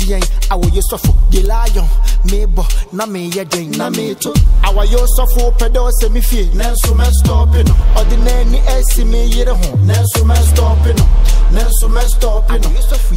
Tien, AWOYO SOFO, the lion, Mebo, Name Yadin, Nameto. AWOYO SOFO, pedo semi fee, Nelson man stopping. Ordinary estimate, yet home, Nelson man stopping. Nelson man stopping,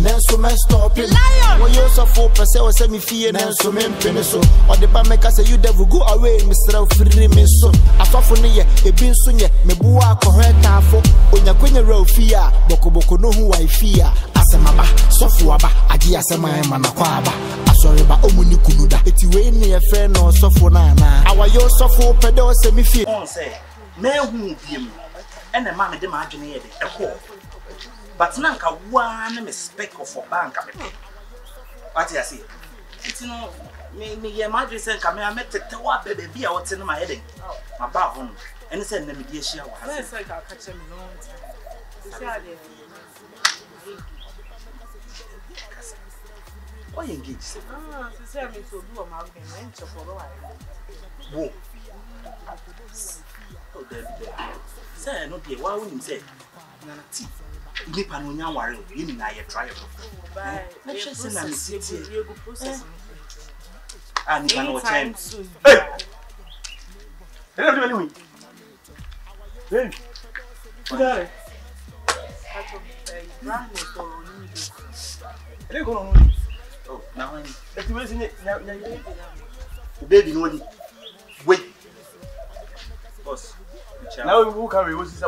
Nelson man stopping. AWOYO SOFO, Paseo semi fee, Nelson man peniso. Or the Bameka say you devil go away, Mr. Free Miso. I saw for near a bin sunye, Mebua, correct for Onyaquina Rofia, Boko no who I fear. Asamaba, Sofuaba, AGYA Manakwaba. Sorry, but Omuni Kunuda. It's way near a friend or Sofona. AWOYO SOFO, pedo semi fee. Say, no, who be and the man imagine it a call. But Nanka one mistake for bank. What I see? It's no, me, imagine saying, come here, I met the tower baby, I was in my heading. My bar home, and it's a mediation. I said, I'll catch him long. Why engage? Ah, to say me to do a mountain venture for a while. Whoa. Oh, there. Say, no, dear, why wouldn't say? Nana tea. Nip and young warrior, you mean I try it. Let's just say, I'm sitting here, go process. And no time soon. Hey! Hello, hey! Good. Oh, now if you wasn't it, baby, no one. Wait, boss. Now we will carry what's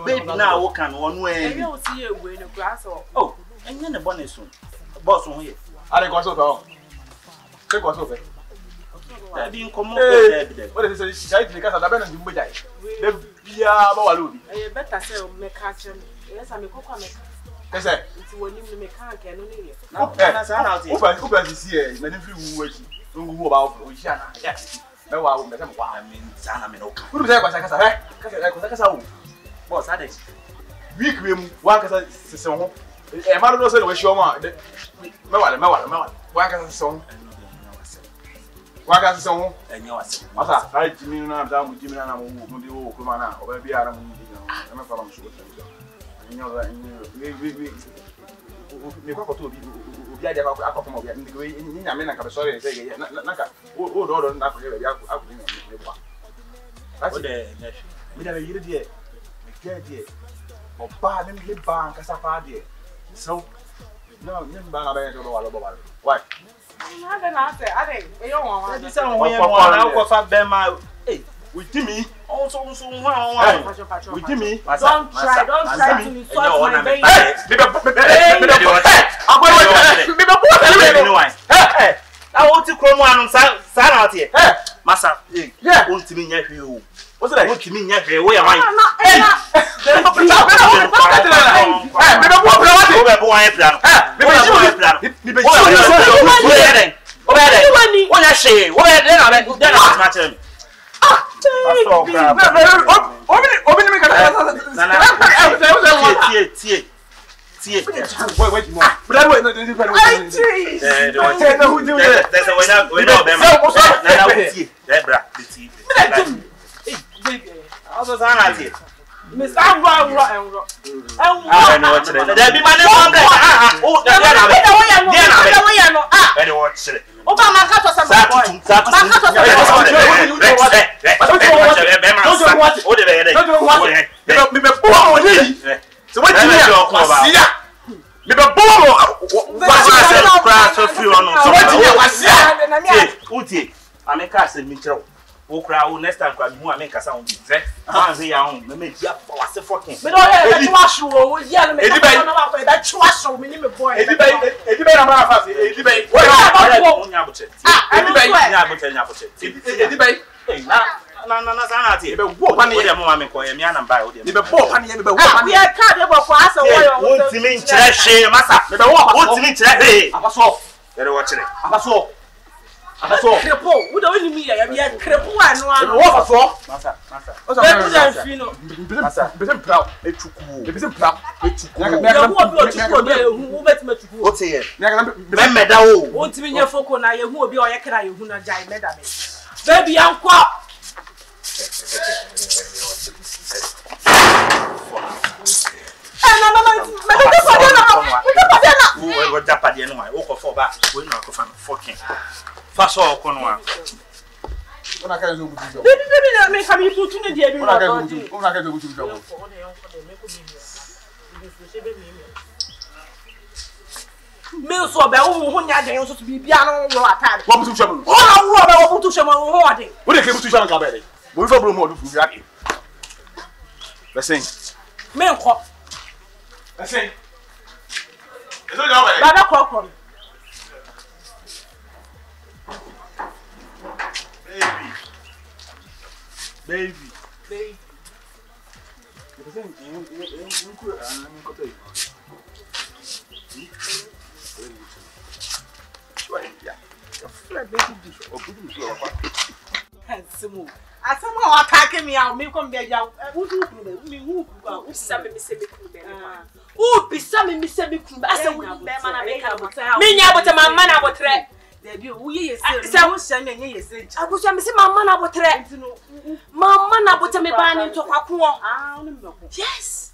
baby now walk on one way. You see you in the grass or oh, and then the bonnet soon. Boss on here. I got so take what's over. That being common. What is this? I think I have been die. Be a better say, make action. Yes, I'm a cocoa. It's when you make a can only. Now, that's how open this year. Many few words who about Oceana. Yes, no, I mean, Sana Minoka. Who is that? Boss, I think we cream one because a mother said, "Wish your man." One can song. One can song, and yours. I mean, I'm down with Jimmy and I'm going to go Kumana or maybe I'm a problem. You know that we go to be a couple of years. I mean, I'm sorry, say, Naka, oh, don't have to that's it. We have a year, dear. Or bad and live bank as a party. So, no, why? I think we don't want to say, hey, with Jimmy. Also, with Jimmy, don't try to insult my baby. I want to come on Sarah here. Massa, yeah, want to mean you. What's that? Want to mean you? Where am I? Next time, I make a sound. Once a young, make you a fucking. But I trust you. That trust you, minimum boy. That's all. Crepo, we don't need me. I be a crepo and one. What for? Massa. What's that? Be proud. It's too cool. Be proud. It's too cool. Who bet me to go? What's here? Remember that. Won't me your focus na you who be or you can you who na jai medame. Baby uncle. What Japan and my walk for back. We're not going to fucking fast all Conwa. When I can do baby, make a put in the dear. When I can do Mills or Bell, who had to be piano or attack. What to show? Oh, to show my hoarding. What came to Shanghai? We've got more to be. Let's sing. Milk. Let's sing. Baba Cockrum. Baby. I somehow attacking me out, make come there. Who be some me say me I said, man, I make up. Me, I was a man, I was threat. We is I was sending yes. I was saying, my man, I was threat. Mamma, I was a man into a yes.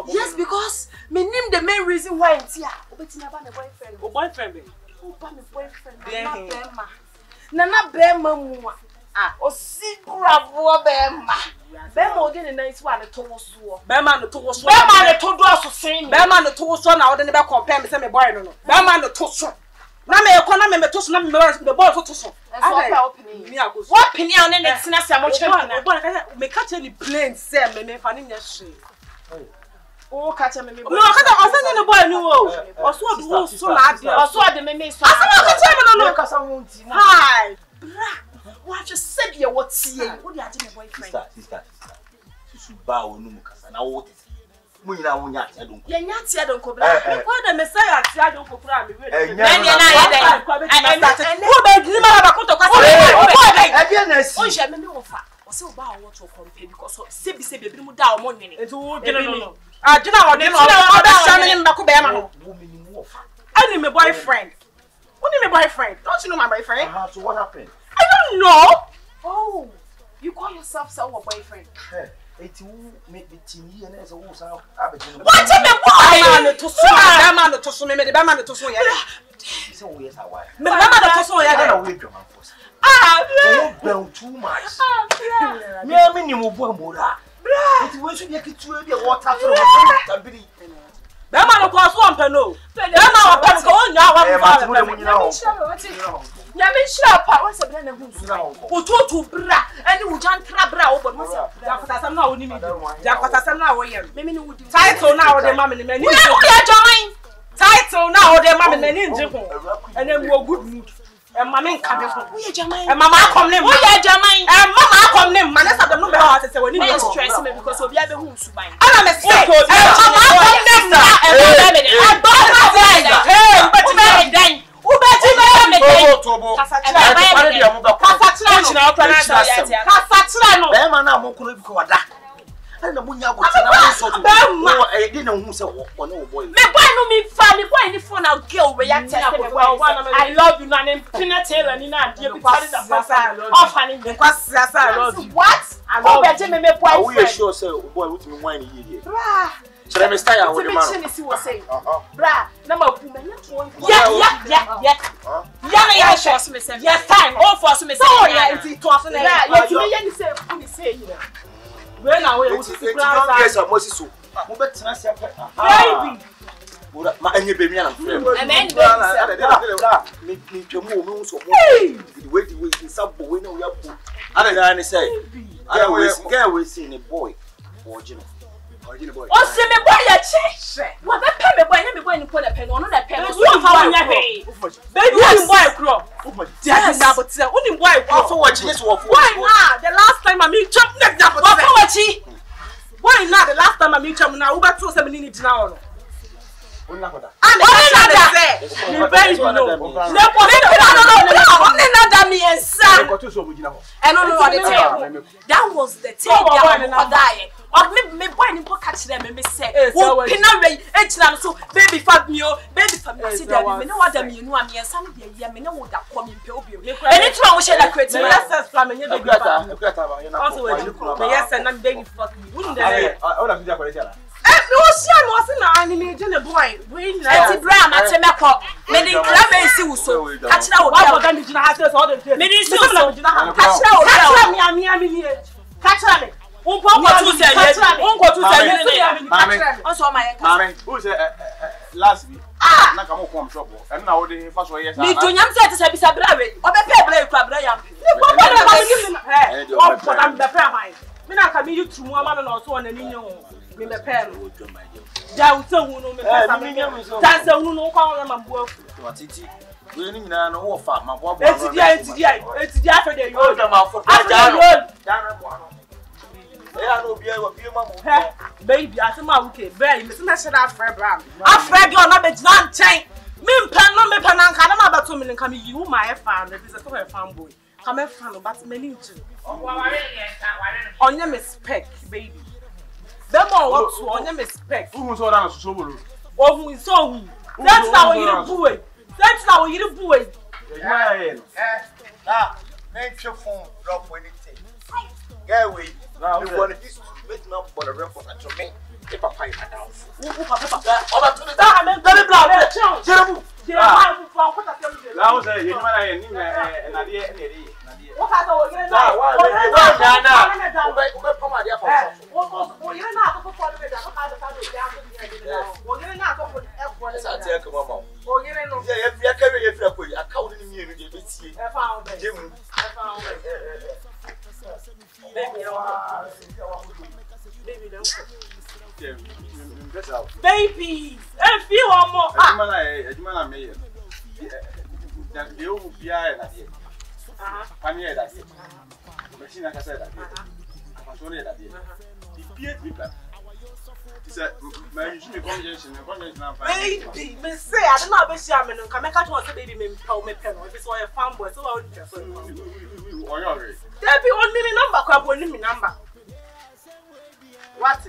Yes, because me name the main reason why it's here. But you never boyfriend. Oh, boyfriend. Oh, boyfriend. Nana Bema. O sikura bo bema. Bema o dey nice one to wo so. Bema no to wo so. Bema no to do so sen. Bema no to wo so na o dey be compare me say me boy no. Bema no to so. Na me ekọ na me to so na me boy to so. What opinion on the tina say mo chere na. Me catch any plain say me fa ni nya hwe. Oh, catch me. No, I send the boy no. O so do so na ade. O so ade me so. I say me no. Hi. What you said you what see? What you are doing, boyfriend? Sister. She bow no mukasa. Na what is? Mu nyina wo nya tia don. Ye nya tia don ko bra. Ko da Messiah tia don ko kura me we. Na na ye den. Who be grima ba ko to kwasa. E bia na si. O je me wo fa. O se o ba wo to compare because se be mu da o mo nwene. Enti wo gene no. Ah, gina o de no. O da sha me ba ko be ma no. Wo me ni wo fa. Ani me boyfriend. Only my boyfriend. Don't you know my boyfriend? So what happened? I don't know. Oh, you call yourself so a boyfriend? Hey, it's who make the team here and so who's out. What you mean? Why? Man to so. Man to so. Me the man to so. So we is why. Me man to so. I don't wait your man first. Ah, you too much. Me ni mo bo amora. It's when you get to be water from the Bema no kwa so ampe no. Bema wa pa ko nya wa mfa. Ya me shira pa wa se bra na hu so. Ototo bra ani wo jantra bra wo bo se. Ya kwata sam na wo ni mi. Ya kwata sam na wo yem. Me ni wo di. Title na wo de ma me ni mani. Wo ya join. Title na wo de ma me ni nje ho. Ene wo good mood. E ma me nka de ho. Wo ya jaman. E mama akom ne. Wo ya jaman. E mama akom ne. Ma na sa dem no be ha se we ni no stress me because obi a be hu suban. Ana me say. E mama akom ne na. I don't have hey, but me den. Who bet me me den? Kasatira no. Be ma na mo kunu bi ko wada. Na mo nya go na so to. E dey na hu se wo no boy. Me boy no me fa me boy ni phone na girl we ya test me boy. I love you na name Pinatela ni na dey be carry the person. Off and in kwase I love you. What? I love you. Me boy. We sure say boy with me wine here. So let me start out with the man. Bra, number two, yeah. Yeah, force me say. Yes, time. All force me say. Oh, yeah, it's to us. Yeah, you say, you know. When I will see the class, I must so. Baby. Ma enye be mi ana frem. And then me twemu so the way sabo we na we apo. Ada ga ni say. Ada we see the boy. Boy. Oh, see me boy ya che. What be pay me boy, na me boy ni ko na pay no na pay. So fa wanya pay. Baby, you boy kro. Yes, na but say, uni boy kro. So what yes wo. Why na? The last time I meet chop neck na but. Why na? The last time I meet chop na Uber 2 say me ni dina ono. Only that. Me very no. Only that me and son. And no the table. That was the table that die. Or me boy ni po catch them me say. Oh, pina way echna so baby fat me o, baby fat me say that me no what them you know am yan san dey here me no wo da come me obi. Anytime we share that create me let's plan me baby fat. Also we yes and I'm baby fat me. Wouldn't dey. Oh na video correct ya. was an animated boy. We let Bram at Temeko. Many clammy so. Catch out what damage in the house all the many so. Catch out. Uncle to say, also my who's last week. Nakamo come trouble. And now the first way yes. Me to nyam say to say bisa brawe. Obe pay brawe kwa brawe. I'm the prayer mind. Me na ka me you through ama na so na ni nyo. Me be pay no. Ja uta hu no me pesa me. Dance hu no kwa na mambo. Titi. We ni nyina no wo fa mabo. Etidi after the you. Da ma fo. Baby, I think I'm okay. Baby, Miss National Fred Brown. Afraid you're not a non chain. Min pen, no me pen, and can't about 2 million coming. You, my fan, that is a farm boy. Come a fan, but many too. On your spec, baby. Them all what to on your spec. Who saw that so? Oh, who is so? That's how you boy. That's how you boy. Make your phone drop when it takes. Get away. Now, you want this to make now for the record and to me. If I find my house. Baby, and few or more. Man, may you be that year. I'm here that year. Machine, I said that year. I'm sorry that year. The PhD. He said, my usual conjunction, baby, me say, I don't know about shaman and come catch one baby, me pound me pen, or this way a farm boy, so I would just. There be 1 million number, crab 1 million number. What?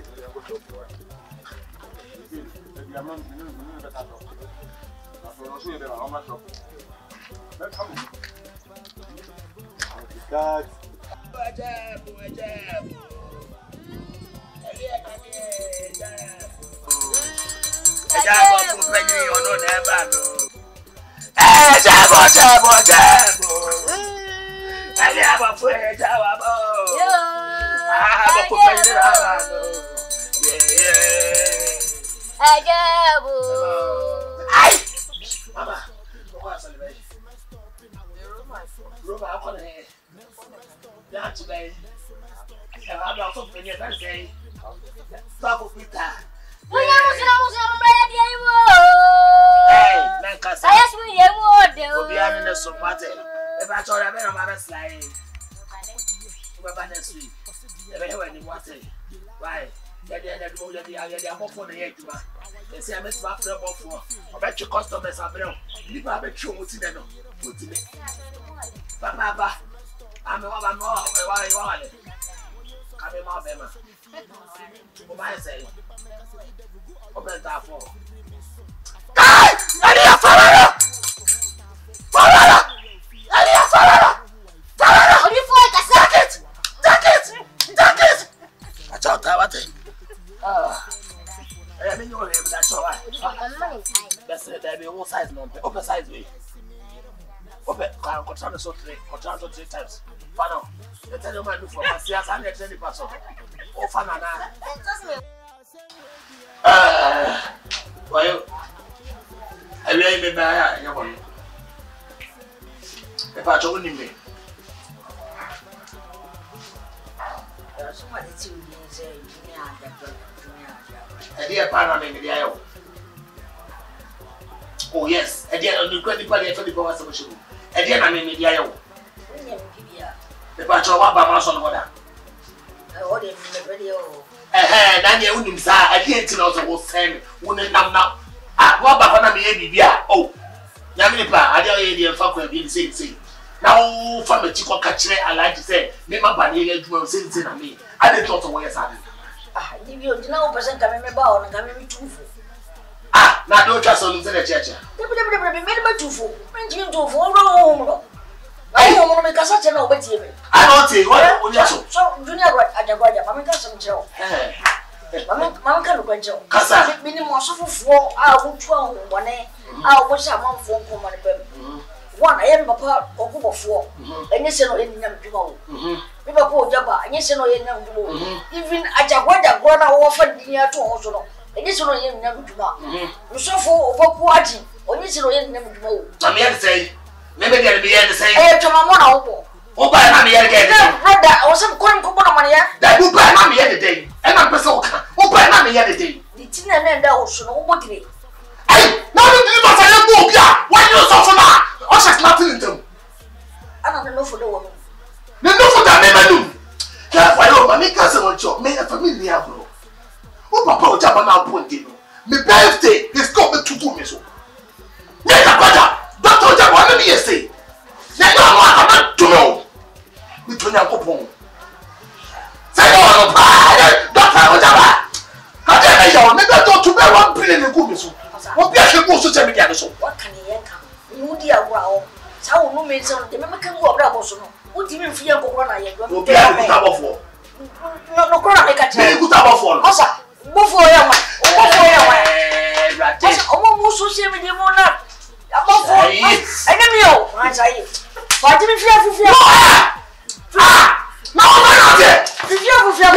God. Customers are brown. You have a true Mutinano. Papa, I'm a woman more. Come in my bema. What I say? Open that for. Size number, open size way. Open, control so 3 times. Fano, the tell you my look for my CS and 20%. Oh, Fana. Well, I really be by your one. If I told me, somebody to say, a dear partner in the aisle. Oh yes, and then on the credit party for the power solution. And then I mean the IO. The patch of Babason order. Oh, the radio. Then you wouldn't say, I can't tell us what same wouldn't now. Ah, what about me? Oh, Yamipa, I don't know if I can be the same. Now, from a chico catcher, I like to say, never banning to sing to me. I didn't thought of where I ah, you know, person coming about and coming to. Ah, now don't trust on the church. I don't make such an open TV. I don't see what you so. Junior, I got some joke. Mama can go job. Kasa, minimum for our 12 1 I wish I want phone call money. One, I am papa or go for, and you say no in them to go. Liverpool Jabba, and you say no in them to go. Even AGYA go offered near to also. And you say no in them to go. You saw for watching, or you say no in them to go. I'm here to say, maybe they'll be here to say, hey, to my mother. Oh, by mommy again. Brother, or some coin coupon money. That will buy mommy every day. And I'm a person. Oh, by mommy every day. The tin and that also no what day. Hey, now you do not say a book. Why you so for now? I shall nothing in them. I don't know for the woman. No, for that never do. Careful, I know, my cousin on job, made a familiar bro. Oh, Papa, Japan, pointing. My birthday is coming to do me so. Make a brother, Dr. Japan, me say. Never want to know. We turn your coupon. Say, no, Dr. Japan. I tell you, maybe I don't to bear 1 billion in good. What be a good social media? What can you come? You dear wow. So no means on the American war. What do you mean for your corona? You be a good hour for. No, corona make a good hour for. Osa, move for your one. Almost social media. About 4 years. I know. I say, what do you feel? No, I'm there. If you have a fear,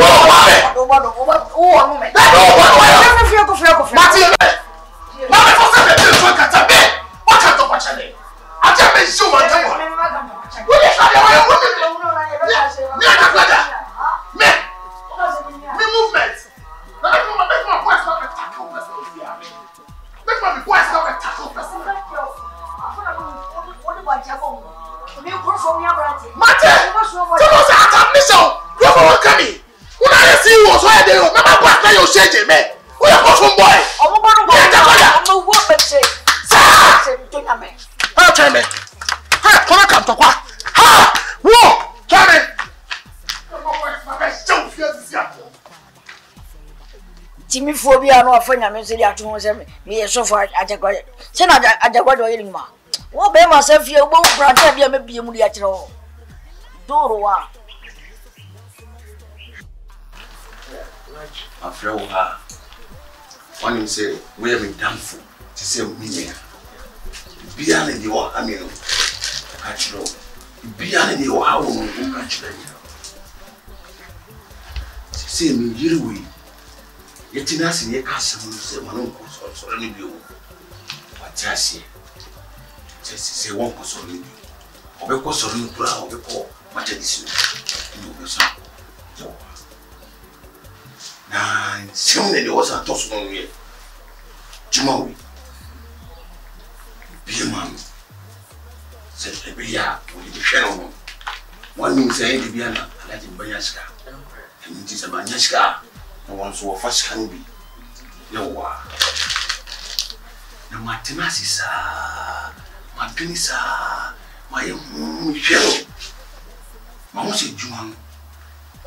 Timmy phobia no afanya me say atu ho say me so for AGYA. Say na AGYA do yiri ma. Wo be ma say fie wo brother bia me bie mu dia kire ho. Doro wa. Afre wo ha. One him say we am damful. Ti say me me. Bia na di wo ha me no. Ka kire. Bia na di wo ha wo no ka kire. Ti say me yiri we. Yetina si ye kasa mu se manu ko so ni bi o watasi se won ko so ni bi obe ko so ni pura obe ko matadisi ni obe sa na se on ne o sa to so no ye jumawi bi man se le bi ya o ni sheno no one mean say bi ana alaji mbanyashika ni ti se banyashika one so first can be no na matenasi sa mapinisa my shell ma mo se juan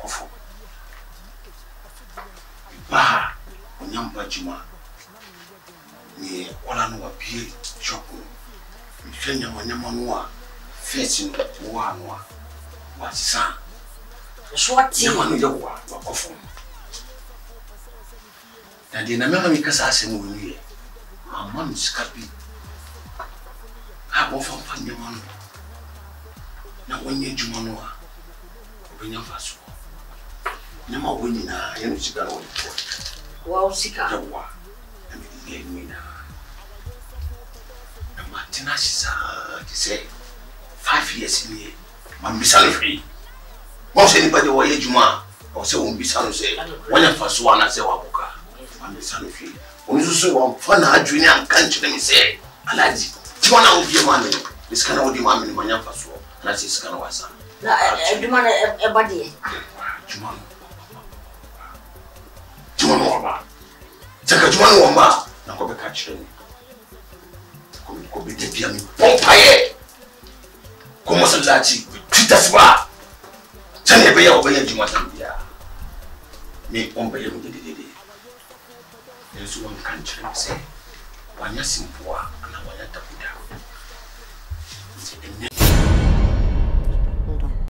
kofo ba onyamba juma ni wala no wabie shop mi fenya wanyama no a face no wa no wa sa so ati ma no wa kofo and in America, we can say, "My mom is happy." I want to find your mom. Now, when you do man, when you fast, you know when you na, you know she got all the wow, sika. Wow, I mean, you me na. The Martina is say 5 years in here. Man, be free. Most anybody who is Juma, or say won't be say when you fast one, I say wabuka. I'm son of you. When you say one fun, I dream and can't let me say, Alaji, Jona will be a man. This kind of man in my young first war, and that's his kind of son. I demand a body. Juman. Juman, take a Juman Wamba, now go back at you. Go be the piano, Pompaye. Come on, Lachi, treat us well. Tell me, be over here, Juman. Me, Pompaye, there's one country say, one simple and one